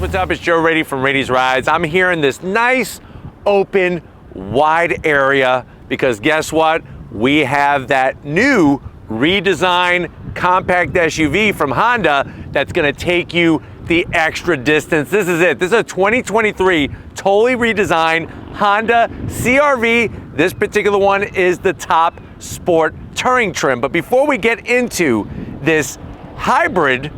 what's up? It's Joe Rady from Rady's Rides. I'm here in this nice, open, wide area because guess what? We have that new redesigned compact SUV from Honda that's gonna take you the extra distance. This is it. This is a 2023 totally redesigned Honda CR-V. This particular one is the top sport touring trim. But before we get into this hybrid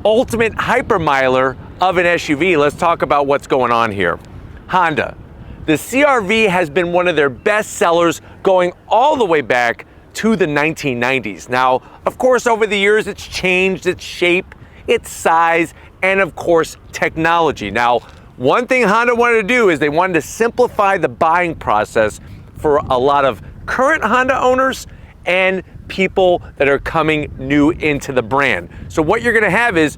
ultimate hypermiler of an SUV, let's talk about what's going on here. Honda. The CR-V has been one of their best sellers going all the way back to the 1990s. Now, of course, over the years, it's changed its shape, its size, and of course, technology. Now, one thing Honda wanted to do is they wanted to simplify the buying process for a lot of current Honda owners and people that are coming new into the brand. So what you're gonna have is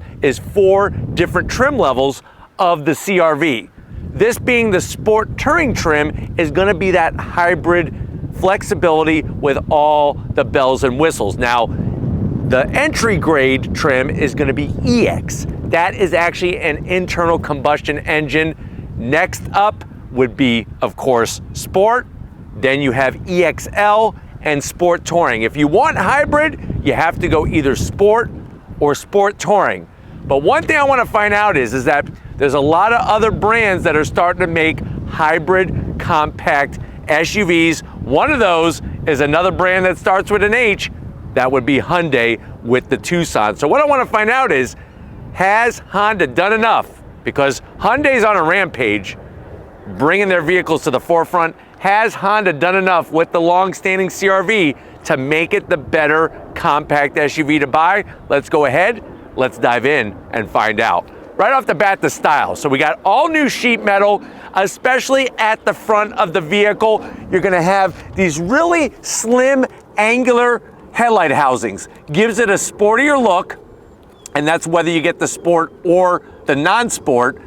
4 different trim levels of the CR-V. This being the sport touring trim is gonna be that hybrid flexibility with all the bells and whistles. Now, the entry grade trim is gonna be EX. That is actually an internal combustion engine. Next up would be, of course, Sport. Then you have EXL and Sport Touring. If you want hybrid, you have to go either Sport or Sport Touring. But one thing I wanna find out is that there's a lot of other brands that are starting to make hybrid compact SUVs. One of those is another brand that starts with an H. That would be Hyundai with the Tucson. So what I want to find out is, has Honda done enough? Because Hyundai's on a rampage, bringing their vehicles to the forefront. Has Honda done enough with the long-standing CR-V to make it the better compact SUV to buy? Let's go ahead, let's dive in and find out. Right off the bat, the style. So we got all new sheet metal, especially at the front of the vehicle. You're gonna have these really slim, angular headlight housings. Gives it a sportier look, and that's whether you get the sport or the non-sport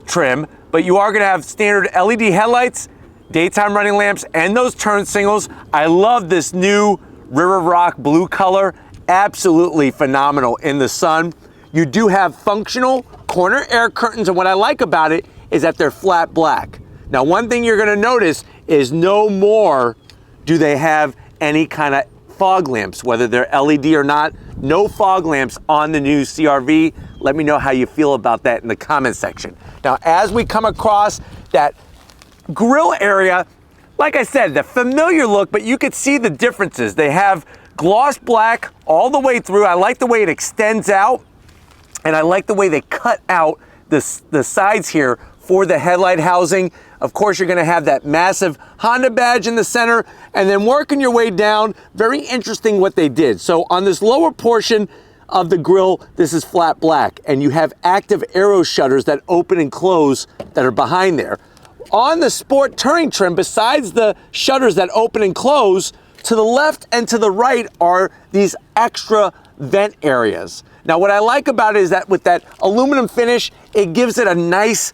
trim. But you are gonna have standard LED headlights, daytime running lamps, and those turn signals. I love this new River Rock blue color. Absolutely phenomenal in the sun. You do have functional corner air curtains, and what I like about it is that they're flat black. Now, one thing you're gonna notice is no more do they have any kind of fog lamps, whether they're LED or not. No fog lamps on the new CR-V. Let me know how you feel about that in the comment section. Now, as we come across that grille area, like I said, the familiar look, but you could see the differences. They have gloss black all the way through. I like the way it extends out. And I like the way they cut out the sides here for the headlight housing. Of course, you're gonna have that massive Honda badge in the center, and then working your way down, very interesting what they did. So on this lower portion of the grille, this is flat black, and you have active aero shutters that open and close that are behind there. On the sport touring trim, besides the shutters that open and close, to the left and to the right are these extra vent areas. Now, what I like about it is that with that aluminum finish, it gives it a nice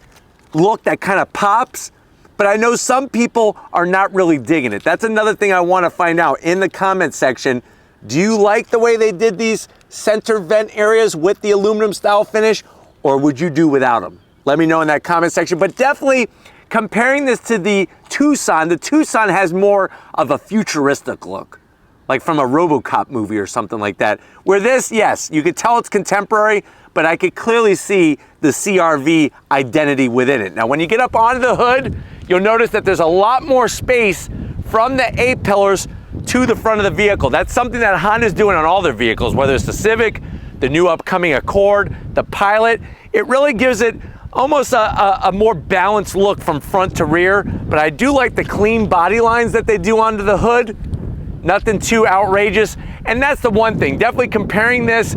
look that kind of pops, but I know some people are not really digging it. That's another thing I want to find out in the comment section. Do you like the way they did these center vent areas with the aluminum style finish, or would you do without them? Let me know in that comment section. But definitely comparing this to the Tucson has more of a futuristic look, like from a RoboCop movie or something like that. Where this, yes, you could tell it's contemporary, but I could clearly see the CR-V identity within it. Now, when you get up onto the hood, you'll notice that there's a lot more space from the A-pillars to the front of the vehicle. That's something that Honda's doing on all their vehicles, whether it's the Civic, the new upcoming Accord, the Pilot. It really gives it almost a more balanced look from front to rear, but I do like the clean body lines that they do onto the hood. Nothing too outrageous, and that's the one thing. Definitely comparing this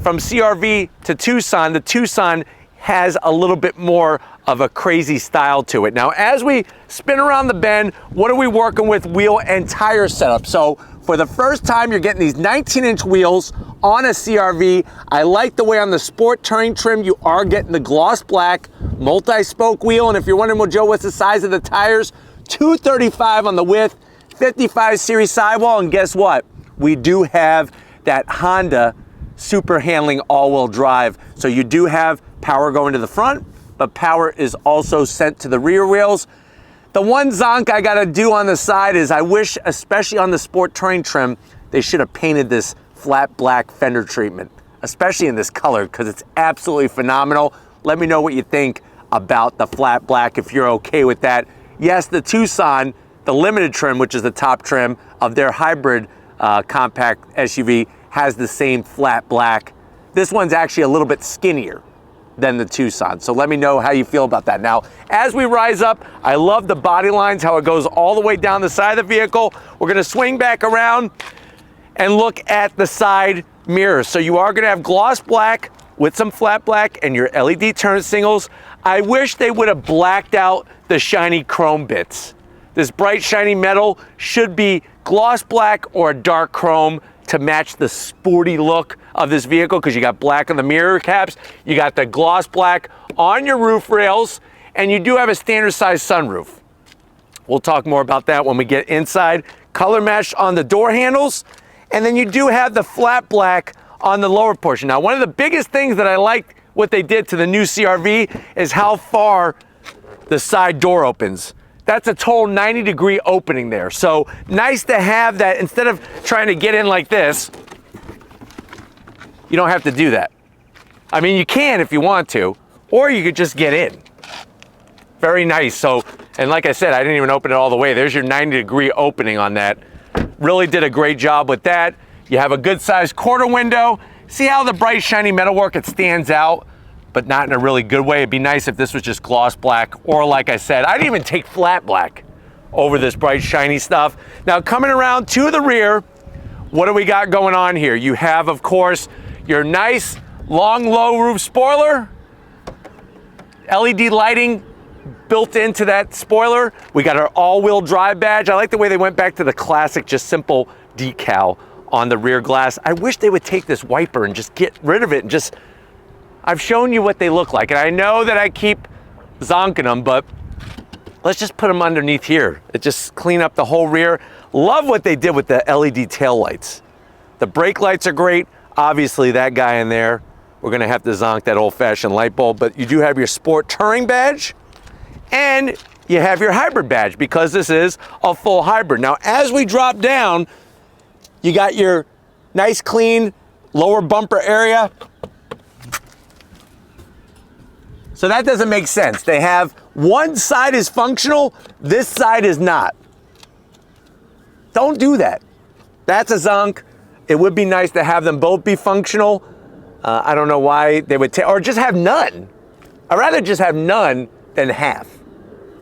from CR-V to Tucson, the Tucson has a little bit more of a crazy style to it. Now, as we spin around the bend, what are we working with wheel and tire setup? So for the first time, you're getting these 19-inch wheels on a CR-V. I like the way on the sport touring trim, you are getting the gloss black multi-spoke wheel. And if you're wondering, well, Joe, what's the size of the tires? 235 on the width, 55 series sidewall, and guess what? We do have that Honda super handling all-wheel drive. So you do have power going to the front, but power is also sent to the rear wheels. The one zonk I gotta do on the side is I wish, especially on the sport touring trim, they should have painted this flat black fender treatment, especially in this color, because it's absolutely phenomenal. Let me know what you think about the flat black, if you're okay with that. Yes, the Tucson, the limited trim, which is the top trim of their hybrid compact SUV, has the same flat black. This one's actually a little bit skinnier than the Tucson. So let me know how you feel about that. Now, as we rise up, I love the body lines, how it goes all the way down the side of the vehicle. We're gonna swing back around and look at the side mirrors. So you are gonna have gloss black with some flat black and your LED turn signals. I wish they would have blacked out the shiny chrome bits. This bright shiny metal should be gloss black or a dark chrome to match the sporty look of this vehicle, because you got black on the mirror caps, you got the gloss black on your roof rails, and you do have a standard size sunroof. We'll talk more about that when we get inside. Color match on the door handles, and then you do have the flat black on the lower portion. Now, one of the biggest things that I like what they did to the new CR-V is how far the side door opens. That's a total 90-degree opening there. So nice to have that. Instead of trying to get in like this, you don't have to do that. I mean, you can if you want to, or you could just get in. Very nice. So, and like I said, I didn't even open it all the way. There's your 90-degree opening on that. Really did a great job with that. You have a good sized quarter window. See how the bright shiny metalwork, it stands out, but not in a really good way. It'd be nice if this was just gloss black, or like I said, I'd even take flat black over this bright shiny stuff. Now, coming around to the rear, what do we got going on here? You have, of course, your nice long low roof spoiler, LED lighting built into that spoiler. We got our all-wheel drive badge. I like the way they went back to the classic, just simple decal on the rear glass. I wish they would take this wiper and just get rid of it and just, I've shown you what they look like, and I know that I keep zonking them, but let's just put them underneath here. It just clean up the whole rear. Love what they did with the LED tail lights. The brake lights are great. Obviously, that guy in there, we're gonna have to zonk that old-fashioned light bulb, but you do have your sport touring badge, and you have your hybrid badge, because this is a full hybrid. Now, as we drop down, you got your nice, clean lower bumper area. So that doesn't make sense. They have one side is functional, this side is not. Don't do that. That's a zonk. It would be nice to have them both be functional. I don't know why they would take, or just have none. I'd rather just have none than half,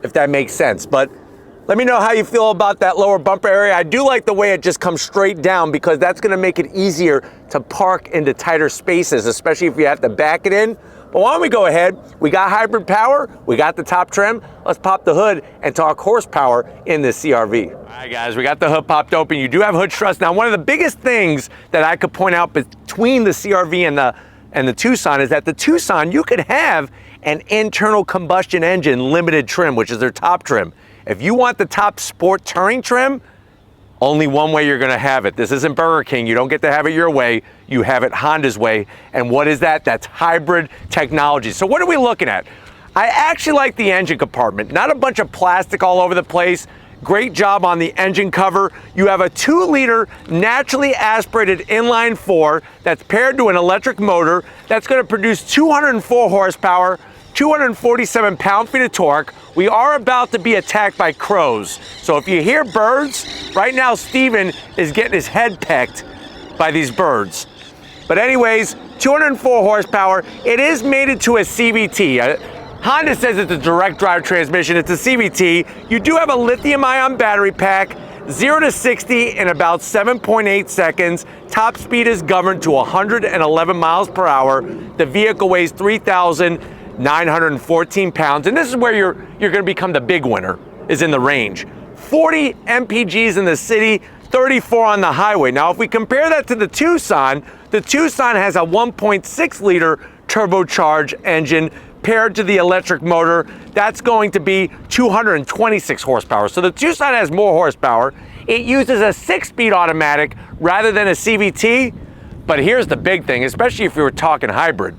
if that makes sense. But let me know how you feel about that lower bumper area. I do like the way it just comes straight down, because that's gonna make it easier to park into tighter spaces, especially if you have to back it in. But why don't we go ahead? We got hybrid power, we got the top trim. Let's pop the hood and talk horsepower in this CR-V. All right, guys, we got the hood popped open. You do have hood struts. Now, one of the biggest things that I could point out between the CR-V and the Tucson is that the Tucson, you could have an internal combustion engine limited trim, which is their top trim. If you want the top sport touring trim, only one way you're gonna have it. This isn't Burger King. You don't get to have it your way. You have it Honda's way. And what is that? That's hybrid technology. So what are we looking at? I actually like the engine compartment. Not a bunch of plastic all over the place. Great job on the engine cover. You have a 2-liter naturally aspirated inline 4 that's paired to an electric motor that's gonna produce 204 horsepower, 247 pound-feet of torque. We are about to be attacked by crows. So if you hear birds, right now Steven is getting his head pecked by these birds. But anyways, 204 horsepower. It is mated to a CVT. Honda says it's a direct drive transmission. It's a CVT. You do have a lithium-ion battery pack, 0 to 60 in about 7.8 seconds. Top speed is governed to 111 miles per hour. The vehicle weighs 3,914 pounds, and this is where you're gonna become the big winner, is in the range. 40 MPGs in the city, 34 on the highway. Now, if we compare that to the Tucson has a 1.6 liter turbocharged engine paired to the electric motor. That's going to be 226 horsepower. So the Tucson has more horsepower. It uses a 6-speed automatic rather than a CVT, But here's the big thing, especially if you were talking hybrid.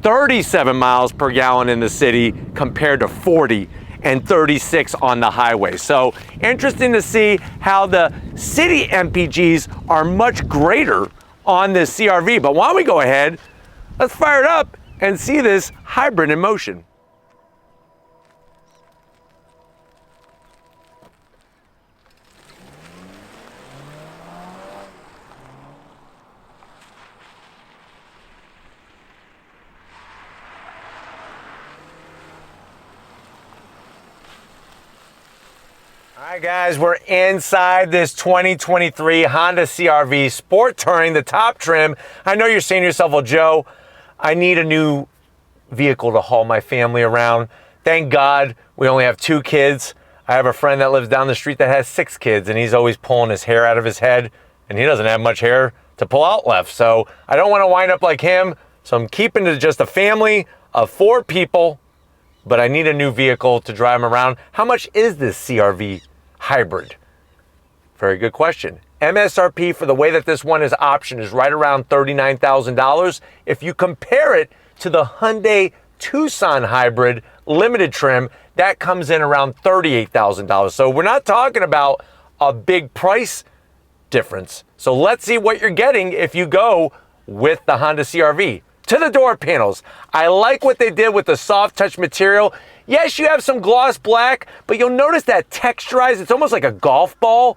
37 miles per gallon in the city compared to 40 and 36 on the highway. So interesting to see how the city MPGs are much greater on this CRV. But why don't we go ahead, let's fire it up and see this hybrid in motion. All right, guys, we're inside this 2023 Honda CRV Sport Touring, the top trim. I know you're saying to yourself, well, Joe, I need a new vehicle to haul my family around. Thank God we only have 2 kids. I have a friend that lives down the street that has 6 kids, and he's always pulling his hair out of his head, and he doesn't have much hair to pull out left. So I don't want to wind up like him, so I'm keeping it just a family of 4 people, but I need a new vehicle to drive them around. How much is this CRV hybrid? Very good question. MSRP for the way that this one is optioned is right around $39,000. If you compare it to the Hyundai Tucson hybrid limited trim, that comes in around $38,000. So we're not talking about a big price difference. So let's see what you're getting if you go with the Honda CRV. To the door panels, I like what they did with the soft touch material. Yes, you have some gloss black, but you'll notice that texturized, it's almost like a golf ball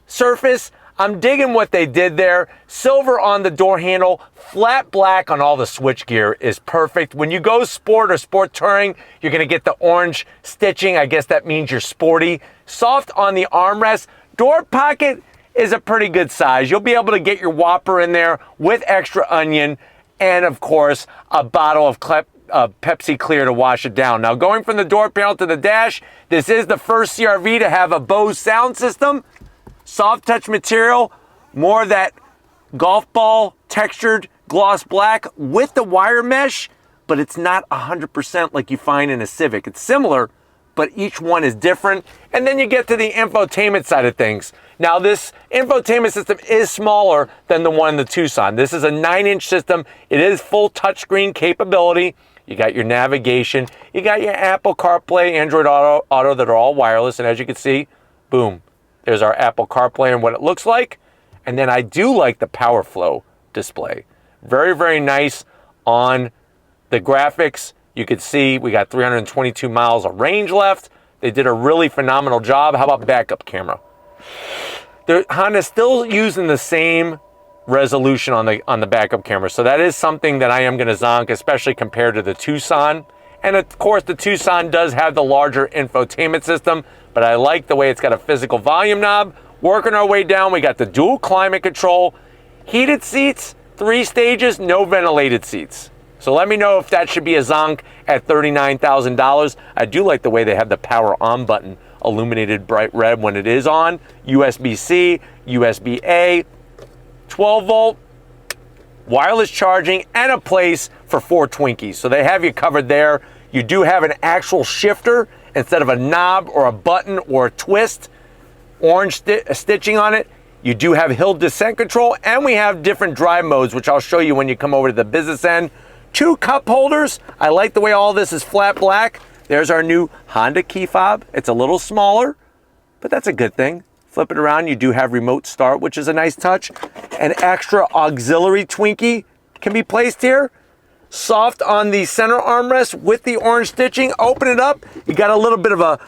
surface. I'm digging what they did there. Silver on the door handle, flat black on all the switchgear is perfect. When you go sport or sport touring, you're gonna get the orange stitching. I guess that means you're sporty. Soft on the armrest. Door pocket is a pretty good size. You'll be able to get your Whopper in there with extra onion, and of course, a bottle of Pepsi Clear to wash it down. Now, going from the door panel to the dash, this is the first CRV to have a Bose sound system. Soft touch material, more of that golf ball textured gloss black with the wire mesh, but it's not 100% like you find in a Civic. It's similar, but each one is different. And then you get to the infotainment side of things. Now, this infotainment system is smaller than the one in the Tucson. This is a 9-inch system. It is full touchscreen capability. You got your navigation. You got your Apple CarPlay, Android Auto that are all wireless. And as you can see, boom, there's our Apple CarPlay and what it looks like. And then I do like the PowerFlow display. Very, very nice on the graphics. You can see we got 322 miles of range left. They did a really phenomenal job. How about backup camera? Honda's still using the same resolution on the backup camera. So that is something that I am going to zonk, especially compared to the Tucson. And of course, the Tucson does have the larger infotainment system, but I like the way it's got a physical volume knob. Working our way down, we got the dual climate control, heated seats, 3 stages, no ventilated seats. So let me know if that should be a zonk at $39,000. I do like the way they have the power on button illuminated bright red when it is on. USB-C, USB-A, 12 volt, wireless charging, and a place for 4 Twinkies. So they have you covered there. You do have an actual shifter instead of a knob or a button or a twist. Orange stitching on it. You do have hill descent control, and we have different drive modes, which I'll show you when you come over to the business end. 2 cup holders. I like the way all this is flat black. There's our new Honda key fob. It's a little smaller, but that's a good thing. Flip it around, you do have remote start, which is a nice touch. An extra auxiliary Twinkie can be placed here. Soft on the center armrest with the orange stitching. Open it up, you got a little bit of a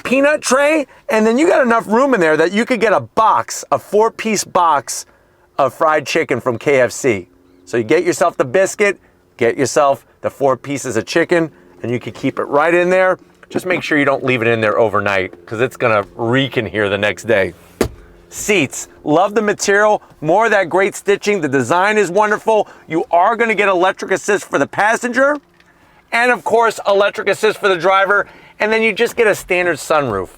peanut tray, and then you got enough room in there that you could get a box, a 4-piece box of fried chicken from KFC. So you get yourself the biscuit, get yourself the 4 pieces of chicken, and you can keep it right in there. Just make sure you don't leave it in there overnight because it's gonna reek in here the next day. Seats, love the material, more of that great stitching. The design is wonderful. You are gonna get electric assist for the passenger, and of course, electric assist for the driver, and then you just get a standard sunroof.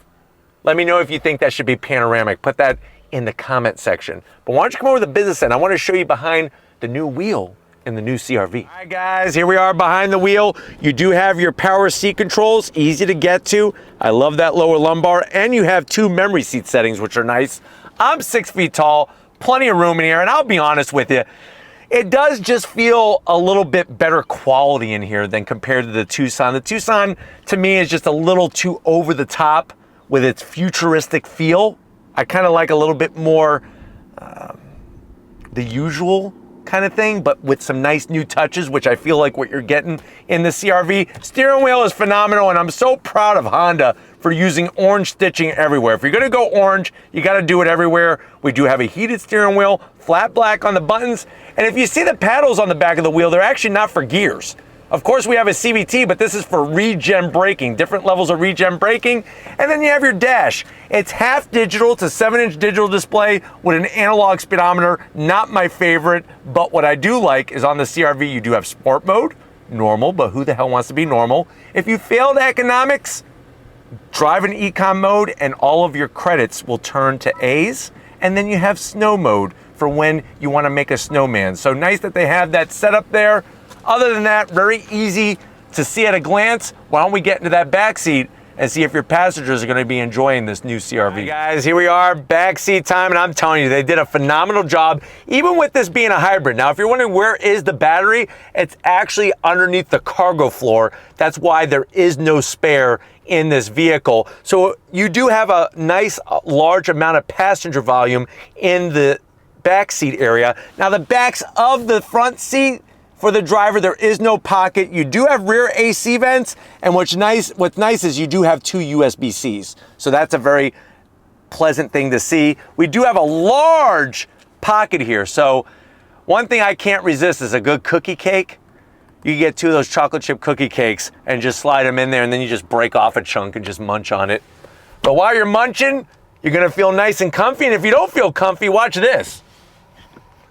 Let me know if you think that should be panoramic. Put that in the comment section. But why don't you come over to the business end? I wanna show you behind the new wheel in the new CRV. All right, guys, here we are behind the wheel. You do have your power seat controls, easy to get to. I love that lower lumbar, and you have 2 memory seat settings, which are nice. I'm 6 feet tall, plenty of room in here, and I'll be honest with you, it does just feel a little bit better quality in here than compared to the Tucson. The Tucson, to me, is just a little too over the top with its futuristic feel. I kind of like a little bit more the usual kind of thing, but with some nice new touches, which I feel like what you're getting in the CR-V. Steering wheel is phenomenal, and I'm so proud of Honda for using orange stitching everywhere. If you're gonna go orange, you gotta do it everywhere. We do have a heated steering wheel, flat black on the buttons, and if you see the paddles on the back of the wheel, they're actually not for gears. Of course, we have a CVT, but this is for regen braking, different levels of regen braking. And then you have your dash. It's half digital, it's a 7-inch digital display with an analog speedometer. Not my favorite, but what I do like is on the CR-V, you do have sport mode, normal, but who the hell wants to be normal? If you failed economics, drive in econ mode and all of your credits will turn to A's. And then you have snow mode for when you want to make a snowman. So nice that they have that set up there. Other than that, very easy to see at a glance. Why don't we get into that back seat and see if your passengers are going to be enjoying this new CR-V. All right, guys, here we are, back seat time, and I'm telling you, they did a phenomenal job, even with this being a hybrid. Now, if you're wondering where is the battery, it's actually underneath the cargo floor. That's why there is no spare in this vehicle. So you do have a nice, large amount of passenger volume in the back seat area. Now, the backs of the front seat, for the driver, there is no pocket. You do have rear AC vents, and what's nice is you do have 2 USB-Cs. So that's a very pleasant thing to see. We do have a large pocket here. So one thing I can't resist is a good cookie cake. You can get 2 of those chocolate chip cookie cakes and just slide them in there, and then you just break off a chunk and just munch on it. But while you're munching, you're gonna feel nice and comfy. And if you don't feel comfy, watch this.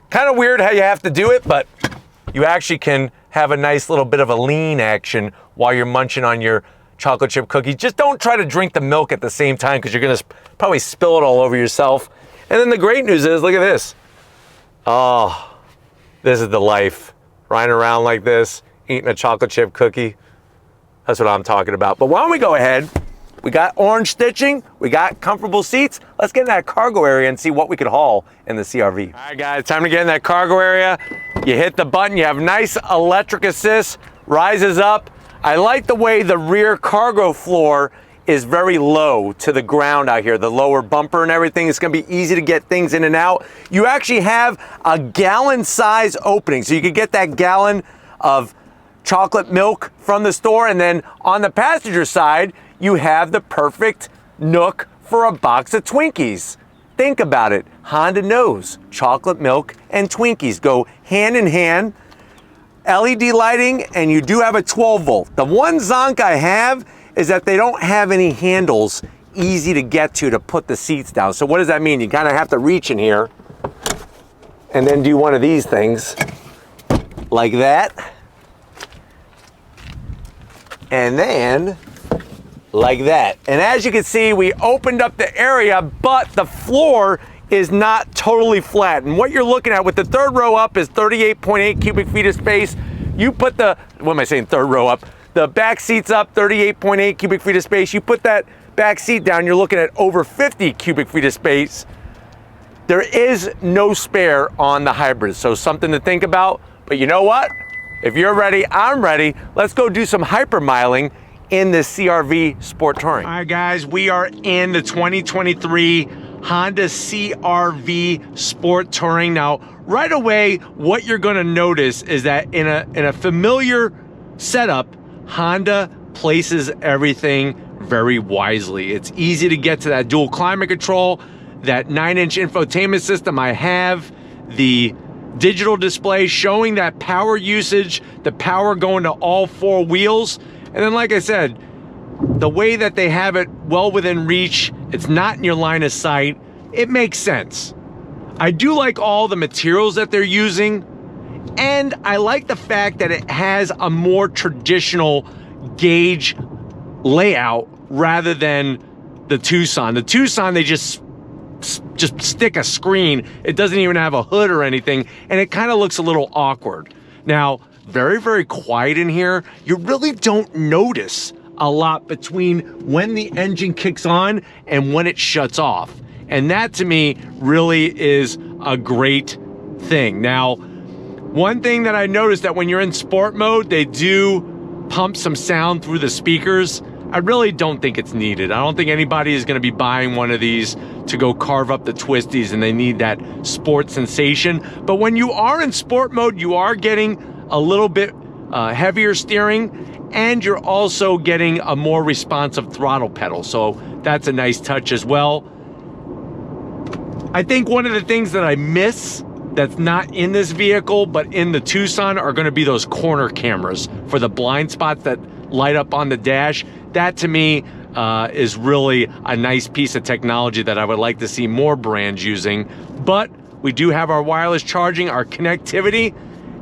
Kind of weird how you have to do it, but you actually can have a nice little bit of a lean action while you're munching on your chocolate chip cookies. Just don't try to drink the milk at the same time because you're gonna probably spill it all over yourself. And then the great news is, look at this. Oh, this is the life. Riding around like this, eating a chocolate chip cookie. That's what I'm talking about. But why don't we go ahead? We got orange stitching, we got comfortable seats. Let's get in that cargo area and see what we could haul in the CR-V. All right, guys, time to get in that cargo area. You hit the button, you have nice electric assist, rises up. I like the way the rear cargo floor is very low to the ground out here, the lower bumper and everything. It's gonna be easy to get things in and out. You actually have a gallon size opening, so you could get that gallon of chocolate milk from the store, and then on the passenger side, you have the perfect nook for a box of Twinkies. Think about it. Honda knows chocolate milk and Twinkies go hand in hand. LED lighting, and you do have a 12 volt. The one zonk I have is that they don't have any handles easy to get to put the seats down. So what does that mean? You kind of have to reach in here and then do one of these things like that. And then like that. And as you can see, we opened up the area, but the floor is not totally flat. And what you're looking at with the third row up is 38.8 cubic feet of space. You put the, what am I saying, third row up? The back seat's up, 38.8 cubic feet of space. You put that back seat down, you're looking at over 50 cubic feet of space. There is no spare on the hybrid, so something to think about. But you know what? If you're ready, I'm ready. Let's go do some hypermiling in the CR-V Sport Touring. All right, guys, we are in the 2023 Honda CR-V Sport Touring. Now, right away, what you're gonna notice is that in a familiar setup, Honda places everything very wisely. It's easy to get to that dual climate control, that 9-inch infotainment system. I have the digital display showing that power usage, the power going to all 4 wheels. And then, like I said, the way that they have it well within reach, it's not in your line of sight, it makes sense. I do like all the materials that they're using, and I like the fact that it has a more traditional gauge layout rather than the Tucson. The Tucson, they just stick a screen. It doesn't even have a hood or anything, and it kind of looks a little awkward. Now, very, very quiet in here. You really don't notice a lot between when the engine kicks on and when it shuts off. And that to me really is a great thing. Now, one thing that I noticed that when you're in sport mode, they do pump some sound through the speakers. I really don't think it's needed. I don't think anybody is going to be buying one of these to go carve up the twisties and they need that sport sensation. But when you are in sport mode, you are getting a little bit heavier steering, and you're also getting a more responsive throttle pedal. So that's a nice touch as well. I think one of the things that I miss that's not in this vehicle but in the Tucson are going to be those corner cameras for the blind spots that light up on the dash. That to me is really a nice piece of technology that I would like to see more brands using. But we do have our wireless charging, our connectivity,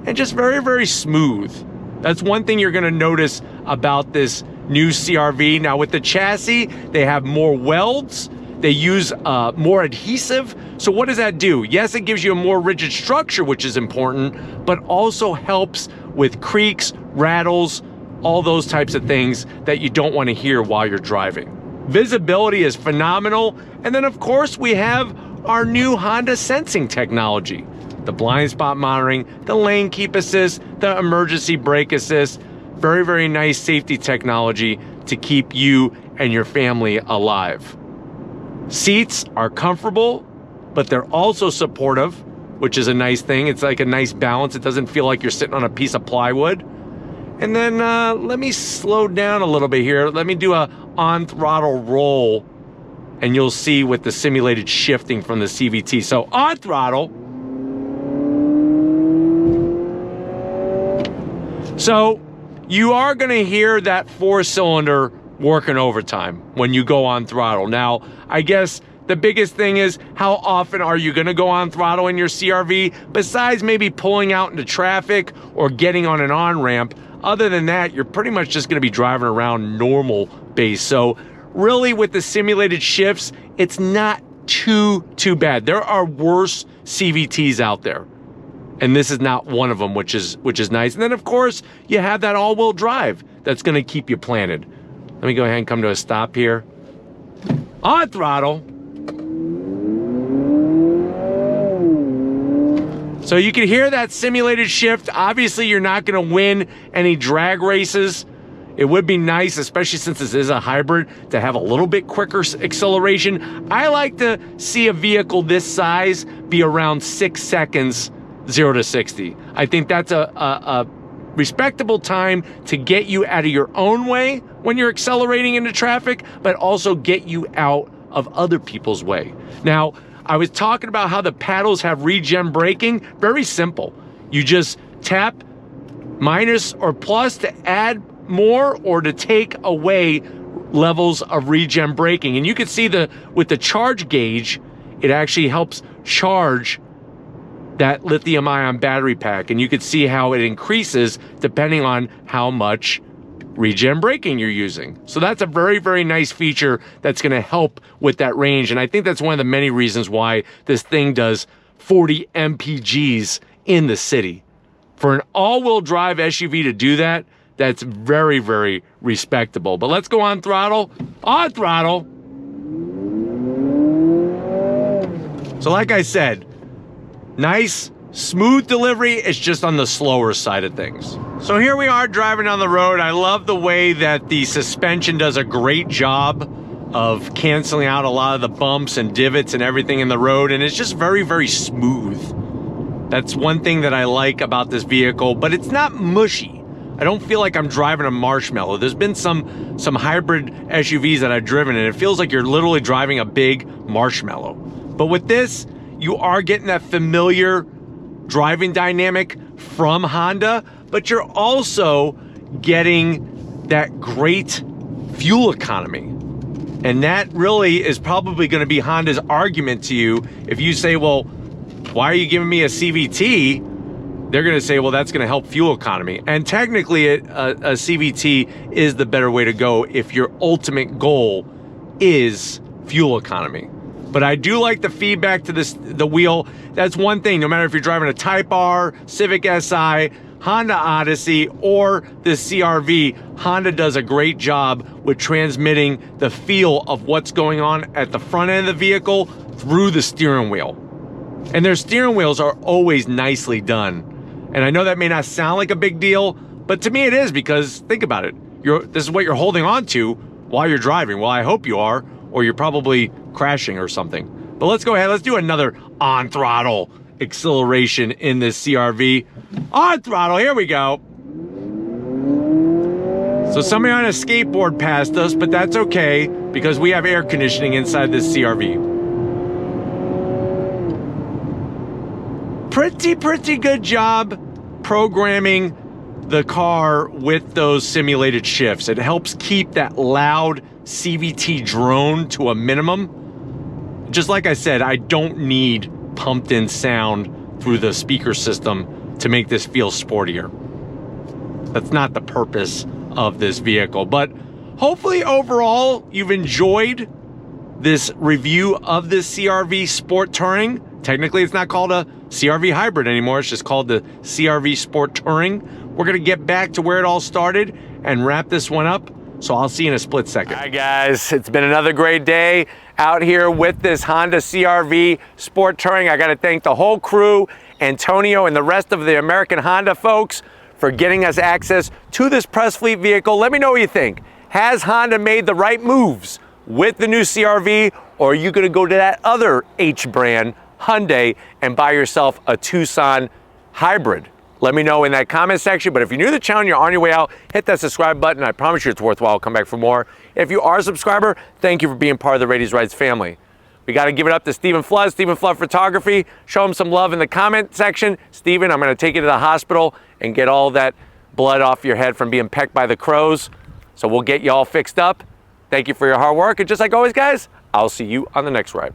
and just very, very smooth. That's one thing you're going to notice about this new CR-V. Now with the chassis, they have more welds. They use more adhesive. So what does that do? Yes, it gives you a more rigid structure, which is important, but also helps with creaks, rattles, all those types of things that you don't want to hear while you're driving. Visibility is phenomenal. And then of course we have our new Honda sensing technology. The blind spot monitoring, the lane keep assist, the emergency brake assist. Very, very nice safety technology to keep you and your family alive. Seats are comfortable, but they're also supportive, which is a nice thing. It's like a nice balance. It doesn't feel like you're sitting on a piece of plywood. And then let me slow down a little bit here. Let me do a on throttle roll, and you'll see with the simulated shifting from the CVT. So on throttle. So you are going to hear that 4-cylinder working overtime when you go on throttle. Now, I guess the biggest thing is how often are you going to go on throttle in your CR-V besides maybe pulling out into traffic or getting on an on-ramp. Other than that, you're pretty much just going to be driving around normal base. So really with the simulated shifts, it's not too bad. There are worse CVTs out there, and this is not one of them, which is nice. And then of course you have that all-wheel drive that's going to keep you planted. Let me go ahead and come to a stop here. On throttle. So you can hear that simulated shift. Obviously you're not going to win any drag races. It would be nice, especially since this is a hybrid, to have a little bit quicker acceleration. I like to see a vehicle this size be around 6 seconds 0 to 60. I think that's a respectable time to get you out of your own way when you're accelerating into traffic, but also get you out of other people's way. Now, I was talking about how the paddles have regen braking. Very simple. You just tap minus or plus to add more or to take away levels of regen braking. And you can see with the charge gauge, it actually helps charge that lithium ion battery pack, and you can see how it increases depending on how much regen braking you're using. So that's a very, very nice feature that's going to help with that range. And I think that's one of the many reasons why this thing does 40 mpgs in the city. For an all-wheel drive SUV to do that, that's very, very respectable. But let's go on throttle. On throttle. So like I said, nice, smooth delivery. It's just on the slower side of things. So here we are driving on the road. I love the way that the suspension does a great job of canceling out a lot of the bumps and divots and everything in the road. And it's just very, very smooth. That's one thing that I like about this vehicle, but it's not mushy. I don't feel like I'm driving a marshmallow. There's been some hybrid SUVs that I've driven, and it feels like you're literally driving a big marshmallow. But with this, you are getting that familiar driving dynamic from Honda, but you're also getting that great fuel economy. And that really is probably going to be Honda's argument to you. If you say, well, why are you giving me a CVT? They're going to say, well, that's going to help fuel economy. And technically, a CVT is the better way to go if your ultimate goal is fuel economy. But I do like the feedback to the wheel. That's one thing. No matter if you're driving a Type R, Civic Si, Honda Odyssey, or the CR-V, Honda does a great job with transmitting the feel of what's going on at the front end of the vehicle through the steering wheel. And their steering wheels are always nicely done. And I know that may not sound like a big deal, but to me it is, because think about it. This is what you're holding on to while you're driving. Well, I hope you are, or you're probably crashing or something. But let's go ahead, let's do another on throttle acceleration in this CR-V. On throttle, here we go. So somebody on a skateboard passed us, but that's okay because we have air conditioning inside this CR-V. Pretty good job programming the car with those simulated shifts. It helps keep that loud CVT drone to a minimum. Just like I said, I don't need pumped in sound through the speaker system to make this feel sportier. That's not the purpose of this vehicle, but hopefully overall you've enjoyed this review of this CR-V Sport Touring. Technically it's not called a CR-V Hybrid anymore, it's just called the CR-V Sport Touring. We're gonna get back to where it all started and wrap this one up, so I'll see you in a split second. All right guys, it's been another great day out here with this Honda CR-V Sport Touring. I gotta thank the whole crew, Antonio and the rest of the American Honda folks, for getting us access to this press fleet vehicle. Let me know what you think. Has Honda made the right moves with the new CR-V, or are you gonna go to that other H brand, Hyundai, and buy yourself a Tucson hybrid? Let me know in that comment section. But if you're new to the channel and you're on your way out, hit that subscribe button. I promise you it's worthwhile. Come back for more. If you are a subscriber, thank you for being part of the Radies Rides family. We got to give it up to Stephen Flood, Stephen Flood Photography. Show him some love in the comment section. Stephen, I'm going to take you to the hospital and get all that blood off your head from being pecked by the crows. So we'll get you all fixed up. Thank you for your hard work. And just like always, guys, I'll see you on the next ride.